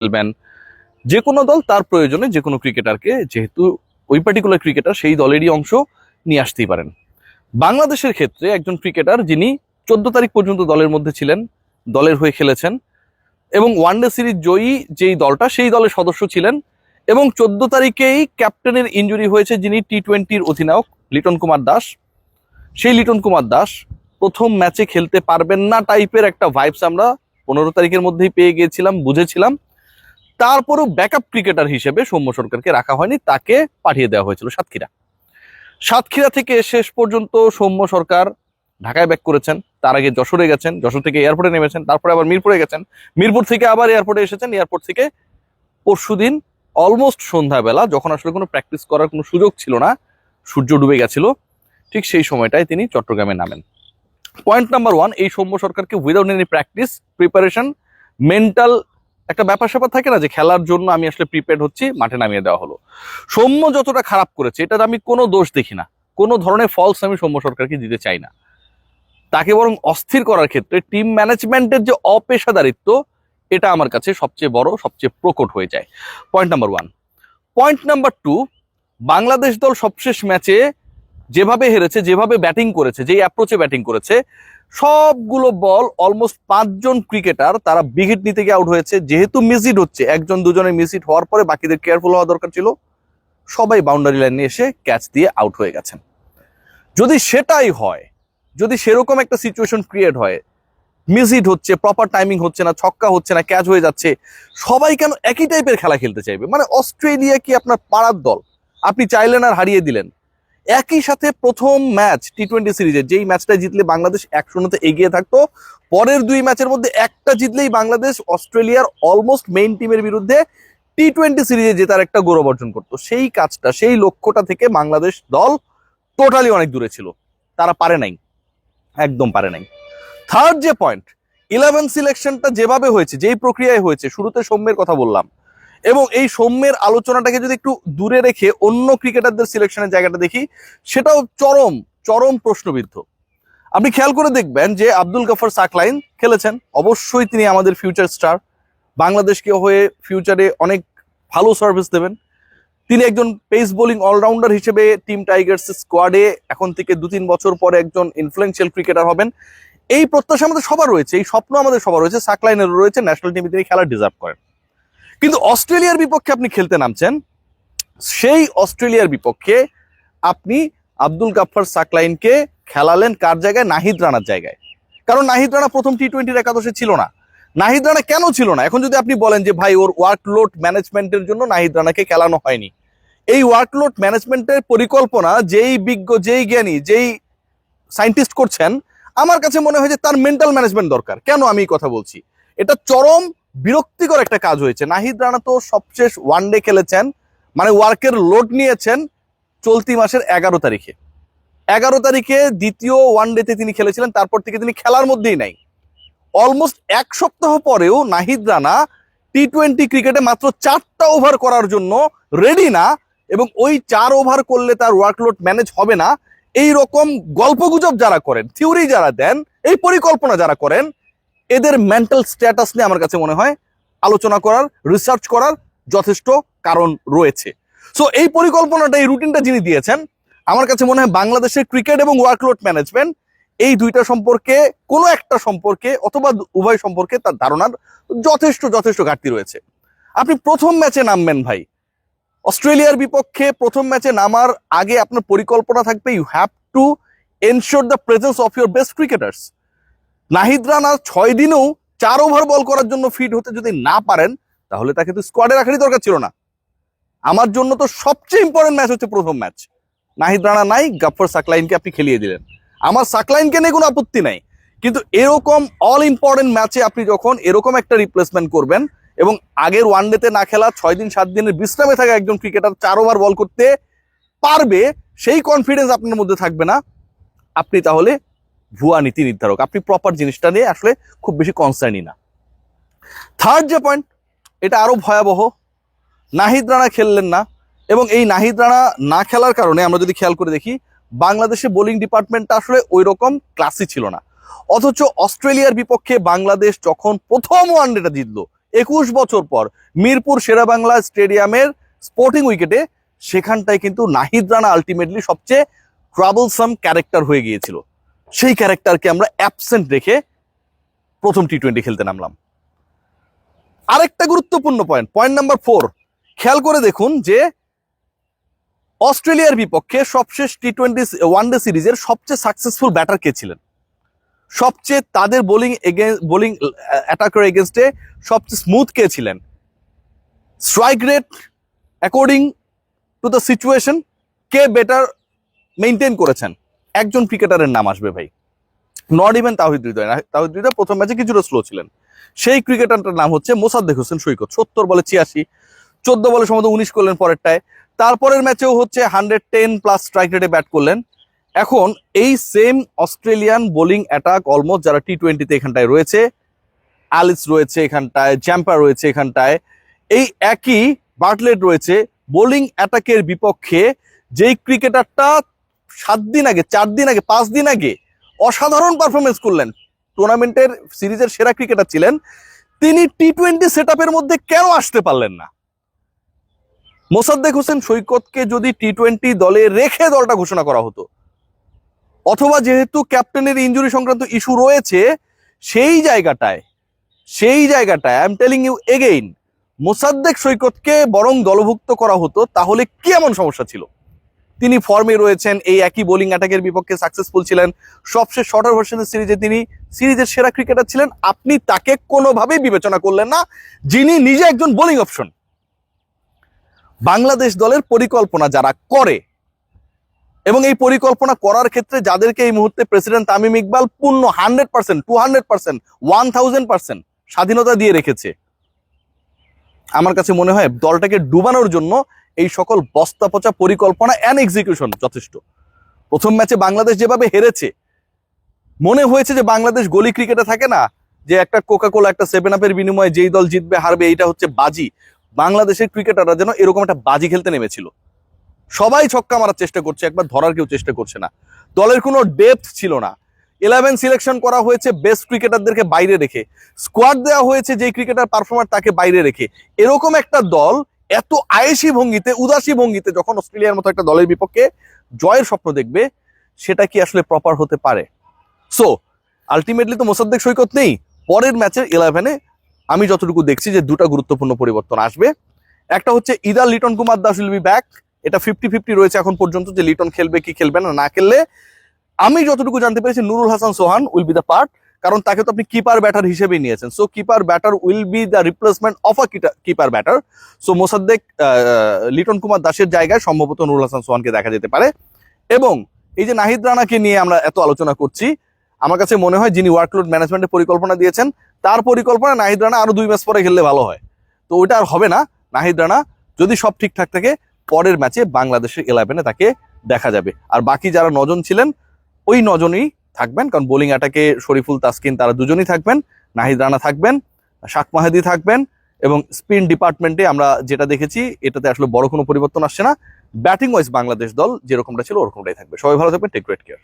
খেলবেন, যে কোনো দল তার প্রয়োজনে যে কোনো ক্রিকেটারকে, যেহেতু ওই পার্টিকুলার ক্রিকেটার সেই দলেরই অংশ, নিয়ে আসতেই পারেন। বাংলাদেশের ক্ষেত্রে একজন ক্রিকেটার যিনি 14 তারিখ পর্যন্ত দলের মধ্যে ছিলেন, দলের হয়ে খেলেছেন এবং ওয়ানডে সিরিজ জয়ী যেই দলটা সেই দলের সদস্য ছিলেন, এবং 14 তারিখেই ক্যাপ্টেনের ইনজুরি হয়েছে যিনি টি-20-র অধিনায়ক লিটন কুমার দাস। সেই লিটন কুমার দাস প্রথম ম্যাচে খেলতে পারবেন না টাইপের একটা ভাইবস আমরা 15 তারিখের মধ্যেই পেয়ে গিয়েছিলাম, বুঝেছিলাম। তারপরও ব্যাকআপ ক্রিকেটার হিসেবে সৌম্য সরকারকে রাখা হয়নি, তাকে পাঠিয়ে দেওয়া হয়েছিল সাতক্ষীরা থেকে শেষ পর্যন্ত সৌম্য সরকার ঢাকায় ব্যাক করেছেন। তার আগে যশোরে গেছেন, যশোর থেকে এয়ারপোর্টে নেমেছেন, তারপরে আবার মিরপুরে গেছেন, মিরপুর থেকে আবার এয়ারপোর্টে এসেছেন, এয়ারপোর্ট থেকে পরশুদিন অলমোস্ট সন্ধ্যাবেলা, যখন আসলে কোনো প্র্যাকটিস করার কোনো সুযোগ ছিল না, সূর্য ডুবে গেছিল, ঠিক সেই সময়টায় তিনি চট্টগ্রামে নামেন। পয়েন্ট নাম্বার 1, এই সৌম্য সরকারকে without any practice, preparation, mental একটা ব্যাপার স্যাপার থাকে না যে খেলার জন্য আমি আসলে প্রিপেয়ার্ড হচ্ছি, মাঠে নামিয়ে দেওয়া হলো। সৌম্য যতটা খারাপ করেছে এটার আমি কোনো দোষ দেখি না, কোনো ধরনের ফলস আমি সৌম্য সরকারকে দিতে চাই না। তাকে বরং অস্থির করার ক্ষেত্রে টিম ম্যানেজমেন্টের যে অপেশাদারিত্ব, এটা আমার কাছে সবচেয়ে বড়, সবচেয়ে প্রকট হয়ে যায়। Point number 1। Point number 2, Bangladesh দল সবশেষ ম্যাচে যেভাবে হেরেছে, যেভাবে ব্যাটিং করেছে, যেই অ্যাপ্রোচে ব্যাটিং করেছে, সবগুলো বল অলমোস্ট 5 জন ক্রিকেটার তারা বিগ নিতে গিয়ে আউট হয়েছে। যেহেতু মিসহিট হচ্ছে, একজন দুজনের মিসহিট হওয়ার পরে বাকিদের কেয়ারফুল হওয়া দরকার ছিল, সবাই বাউন্ডারি লাইনে এসে ক্যাচ দিয়ে আউট হয়ে গেছেন। যদি সেটাই হয়, যদি সেরকম একটা সিচুয়েশন ক্রিয়েট হয়, মিসহিট হচ্ছে, প্রপার টাইমিং হচ্ছে না, ছক্কা হচ্ছে না, ক্যাচ হয়ে যাচ্ছে, সবাই কেন একই টাইপের খেলা খেলতে চাইবে? মানে অস্ট্রেলিয়া কি আপনার পাড়ার দল? আপনি চাইলেন আর হারিয়ে দিলেন। একই সাথে প্রথম ম্যাচ টি-20 সিরিজের যেই ম্যাচটা জিতলে বাংলাদেশ 1-0 এগিয়ে থাকতো, পরের 2 ম্যাচের মধ্যে একটা জিতলেই বাংলাদেশ অস্ট্রেলিয়ার অলমোস্ট মেইন টিমের বিরুদ্ধে টি-20 সিরিজে জেতার একটা গৌরব অর্জন করতো। সেই কাজটা, সেই লক্ষ্যটা থেকে বাংলাদেশ দল টোটালি অনেক দূরে ছিল, তারা পারে নাই, একদম পারে নাই। থার্ড যে পয়েন্ট, 11 সিলেকশনটা যেভাবে হয়েছে, যেই প্রক্রিয়ায় হয়েছে, শুরুতে সৌম্যের কথা বললাম, এবং এই সৌম্যের আলোচনাটাকে যদি একটু দূরে রেখে অন্য ক্রিকেটারদের সিলেকশনের জায়গাটা দেখি, সেটাও চরম চরম প্রশ্নবিদ্ধ। আপনি খেয়াল করে দেখবেন যে আব্দুল গফর সাকলাইন খেলেছেন, অবশ্যই তিনি আমাদের ফিউচার স্টার, বাংলাদেশকে হয়ে ফিউচারে অনেক ভালো সার্ভিস দেবেন। তিনি একজন পেস বোলিং অলরাউন্ডার হিসেবে টিম টাইগার্স স্কোয়াডে এখন থেকে 2-3 বছর পরে একজন ইনফ্লুয়েন্সিয়াল ক্রিকেটার হবেন, এই প্রত্যাশা আমাদের সবার রয়েছে, এই স্বপ্ন আমাদের সবার রয়েছে, সাকলাইনেরও রয়েছে, ন্যাশনাল টিমে তিনি খেলার ডিজার্ভ করেন। কিন্তু অস্ট্রেলিয়ার বিপক্ষে আপনি খেলতে নামছেন, সেই অস্ট্রেলিয়ার বিপক্ষে আপনি আব্দুল গাফফার সাকলাইনকে খেলালেন কার জায়গায়? নাহিদ রানার জায়গায়। কারণ নাহিদ রানা প্রথম টি-20 একাদশে ছিল না। নাহিদ রানা কেন ছিল না? এখন যদি আপনি বলেন যে ভাই ওর ওয়ার্কলোড ম্যানেজমেন্টের জন্য নাহিদ রানাকে খেলানো হয়নি, এই ওয়ার্কলোড ম্যানেজমেন্টের পরিকল্পনা যেই বিজ্ঞ, যেই জ্ঞানী, যেই সায়েন্টিস্ট করছেন, আমার কাছে মনে হয় যে তার মেন্টাল ম্যানেজমেন্ট দরকার। কেন আমি এই কথা বলছি? এটা চরম বিরক্তিকর একটা কাজ হয়েছে। নাহিদ রানা তো সবশেষ ওয়ানডে খেলেছেন, মানে ওয়ার্কের লোড নিয়েছেন চলতি মাসের 11 তারিখে। 11 তারিখে দ্বিতীয় ওয়ানডেতে তিনি খেলেছিলেন, তারপর থেকে তিনি খেলার মধ্যেই নাই। অলমোস্ট 1 সপ্তাহ পরেও নাহিদ রানা টি-20 ক্রিকেটে মাত্র 4টা ওভার করার জন্য রেডি না, এবং ওই 4 ওভার করলে তার ওয়ার্কলোড ম্যানেজ হবে না, এই রকম গল্পগুজব যারা করেন, থিওরি যারা দেন, এই পরিকল্পনা যারা করেন, এদের মেন্টাল স্ট্যাটাস নিয়ে আমার কাছে মনে হয় আলোচনা করার, রিসার্চ করার যথেষ্ট কারণ রয়েছে। সো এই পরিকল্পনাটা, এই রুটিনটা যিনি দিয়েছেন, আমার কাছে মনে হয় বাংলাদেশের ক্রিকেট এবং ওয়ার্কলোড ম্যানেজমেন্ট, এই দুইটা সম্পর্কে, কোনো একটা সম্পর্কে অথবা উভয় সম্পর্কে তার ধারণার যথেষ্ট যথেষ্ট ঘাটতি রয়েছে। আপনি প্রথম ম্যাচে নামবেন ভাই, অস্ট্রেলিয়ার বিপক্ষে প্রথম ম্যাচে নামার আগে আপনার পরিকল্পনা থাকবে, you have to ensure the presence of your best cricketers. Nahid Rana 6 দিনেও 4 ওভার বল করার জন্য ফিট হতে যদি না পারেন, তাহলে তাকে তো স্কোয়াডে রাখারই দরকার ছিল না। আমার জন্য তো সবচেয়ে ইম্পর্টেন্ট ম্যাচ হচ্ছে প্রথম ম্যাচ। নাহিদ রানা নাই, গাফফার সাকলাইনকে আপনি খেলিয়ে দিলেন, আমার সাকলাইনকে নিয়ে কোনো আপত্তি নাই, কিন্তু এরকম অল ইম্পর্টেন্ট ম্যাচে আপনি যখন এরকম একটা রিপ্লেসমেন্ট করবেন, এবং আগের ওয়ানডেতে না খেলা 6 দিন 7 দিনের বিশ্রামে থাকা একজন ক্রিকেটার 4 ওভার বল করতে পারবে, সেই কনফিডেন্স আপনার মধ্যে থাকবে না, আপনি তাহলে ভুয়া নীতি নির্ধারক, আপনি প্রপার জিনিসটা নিয়ে আসলে খুব বেশি কনসার্নই না। থার্ড যে পয়েন্ট, এটা আরো ভয়াবহ, নাহিদ রানা খেললেন না, এবং এই নাহিদ রানা না খেলার কারণে আমরা যদি খেয়াল করে দেখি, বাংলাদেশে বোলিং ডিপার্টমেন্টটা আসলে ওই রকম ক্লাসি ছিল না। অথচ অস্ট্রেলিয়ার বিপক্ষে বাংলাদেশ যখন প্রথম ওয়ানডেটা জিতলো, 21 বছর পর মিরপুর শেরেবাংলা স্টেডিয়ামের স্পোর্টিং উইকেটে, সেখানটায় কিন্তু নাহিদ রানা আলটিমেটলি সবচেয়ে ট্রাবলসাম ক্যারেক্টার হয়ে গিয়েছিল। সেই ক্যারেক্টারকে আমরা অ্যাবসেন্ট রেখে প্রথম টি-20 খেলতে নামলাম। আরেকটা গুরুত্বপূর্ণ পয়েন্ট নাম্বার 4, খেয়াল করে দেখুন যে অস্ট্রেলিয়ার বিপক্ষে সবশেষ টি-20 ওয়ানডে সিরিজের সবচেয়ে সাকসেসফুল ব্যাটার কে ছিলেন, সবচেয়ে তাদের বোলিং অ্যাটাকার এগেনস্টে সবচেয়ে স্মুথ কে ছিলেন, strike rate according to the situation K better maintain করেছেন, একজন ক্রিকেটারের নাম আসবে ভাই, নট ইভেন তাওহিদ হৃদয়। তাওহিদ হৃদয় প্রথম ম্যাচে কিছুটা স্লো ছিলেন। সেই ক্রিকেটারটার নাম হচ্ছে মোসাদ্দেক হোসেন সৈকত। 70 বলে 86, 14 বলে সম্ভবত 19 করলেন পরেরটায়। তারপরের ম্যাচেও হচ্ছে 110+ স্ট্রাইক রেটে ব্যাট করলেন। এখন এই same Australian bowling attack almost যারা টি-20তে এখানটায় রয়েছে, অ্যালিস রয়েছে এখানটায়, জ্যাম্পার রয়েছে এখানটায়, এই একই বার্টলেট রয়েছে, বোলিং অ্যাটাকের বিপক্ষে যেই ক্রিকেটারটা 7 দিন আগে, 4 দিন আগে, 5 দিন আগে অসাধারণ পারফরমেন্স করলেন, টুর্নামেন্টের সিরিজের সেরা ক্রিকেটার ছিলেন, তিনি টি-20 সেটআপের মধ্যে কেন আসতে পারলেন না? মোসাদ্দেক হোসেন সৈকতকে যদি টি-20 দলে রেখে দলটা ঘোষণা করা হতো, অথবা যেহেতু ক্যাপ্টেনের ইনজুরি সংক্রান্ত ইস্যু রয়েছে, সেই জায়গাটায় I am telling you again, Mosaddek সৈকতকে বরং দলভুক্ত করা হতো, তাহলে কি এমন সমস্যা ছিল? তিনি ফর্মে রয়েছেন, এই একই বোলিং অ্যাটাকের বিপক্ষে সাকসেসফুল ছিলেন, সবশেষ শর্টার ভার্সনের সিরিজে তিনি সিরিজের সেরা ক্রিকেটার ছিলেন। আপনি তাকে কোনোভাবেই বিবেচনা করলেন না, যিনি নিজে একজন বোলিং অপশন। বাংলাদেশ দলের পরিকল্পনা যারা করে এবং এই পরিকল্পনা করার ক্ষেত্রে যাদেরকে এই মুহূর্তে প্রেসিডেন্ট তামিম ইকবাল পূর্ণ 100%, 200%, 1000% স্বাধীনতা দিয়ে রেখেছে, আমার কাছে মনে হয় দলটাকে ডুবানোর জন্য এই সকল বস্তা পচা পরিকল্পনা অ্যান্ড এক্সিকিউশন যথেষ্ট। প্রথম ম্যাচে বাংলাদেশ যেভাবে হেরেছে, মনে হয়েছে যে বাংলাদেশ গলি ক্রিকেটে থাকে না, যে একটা কোকা-কোলা, একটা 7-আপের বিনিময়ে যেই দল জিতবে হারবে, এইটা হচ্ছে বাজি। বাংলাদেশের ক্রিকেটাররা যেন এরকম একটা বাজি খেলতে নেমেছিল। সবাই ছক্কা মারার চেষ্টা করছে, একবার ধরার কেউ চেষ্টা করছে না। দলের কোনো ডেপথ ছিল না। 11 সিলেকশন করা হয়েছে বেস্ট ক্রিকেটারদেরকে বাইরে রেখে, স্কোয়াড দেওয়া হয়েছে যেই ক্রিকেটার পারফর্মার তাকে বাইরে রেখে। এরকম একটা দল এত আয়েসি ভঙ্গিতে, উদাসী ভঙ্গিতে যখন অস্ট্রেলিয়ার মতো একটা দলের বিপক্ষে জয়ের স্বপ্ন দেখবে, সেটা কি আসলে প্রপার হতে পারে? সো আলটিমেটলি তো মোসাদ্দেক সৈকত নেই। পরের ম্যাচের 11-এ আমি যতটুকু দেখছি যে দুটা গুরুত্বপূর্ণ পরিবর্তন আসবে। একটা হচ্ছে either Liton Kumar Das will be back. এটা 50-50 রয়েছে এখন পর্যন্ত যে লিটন খেলবে কি খেলবে না। না খেললে আমি যতটুকু জানতে পেরেছি নুরুল হাসান সোহান উইল বি দ্য পার্ট, কারণ তাকে তো আপনি কিপার ব্যাটার হিসেবেই নিয়েছেন। So keeper batter will be the replacement of a keeper batter. So Mosaddek Liton Kumar দাসের জায়গায় সম্ভবত নুরুল হাসান সোহানকে দেখা যেতে পারে। এবং এই যে নাহিদ রানাকে নিয়ে আমরা এত আলোচনা করছি, আমার কাছে মনে হয় যিনি ওয়ার্কলোড ম্যানেজমেন্টের পরিকল্পনা দিয়েছেন, তার পরিকল্পনা নাহিদ রানা আরো 2 ম্যাচ পরে খেললে ভালো হয়। তো ওইটা আর হবে না। নাহিদ রানা যদি সব ঠিকঠাক থাকে, পরের ম্যাচে বাংলাদেশের 11-এ তাকে দেখা যাবে। আর বাকি যারা 9 জন ছিলেন, ওই 9 জনই থাকবেন, কারণ বোলিং অ্যাটাকে শরীফুল, তাসকিন তারা দুজনই থাকবেন, নাহিদ রানা থাকবেন, শাক মাহাদি থাকবেন, এবং স্পিন ডিপার্টমেন্টে আমরা যেটা দেখেছি এটাতে আসলে বড় কোনো পরিবর্তন আসছে না। ব্যাটিং ওয়াইজ বাংলাদেশ দল যেরকমটা ছিল ওরকমটাই থাকবে। সবাই ভালো থাকবেন, টেক গ্রেট কেয়ার।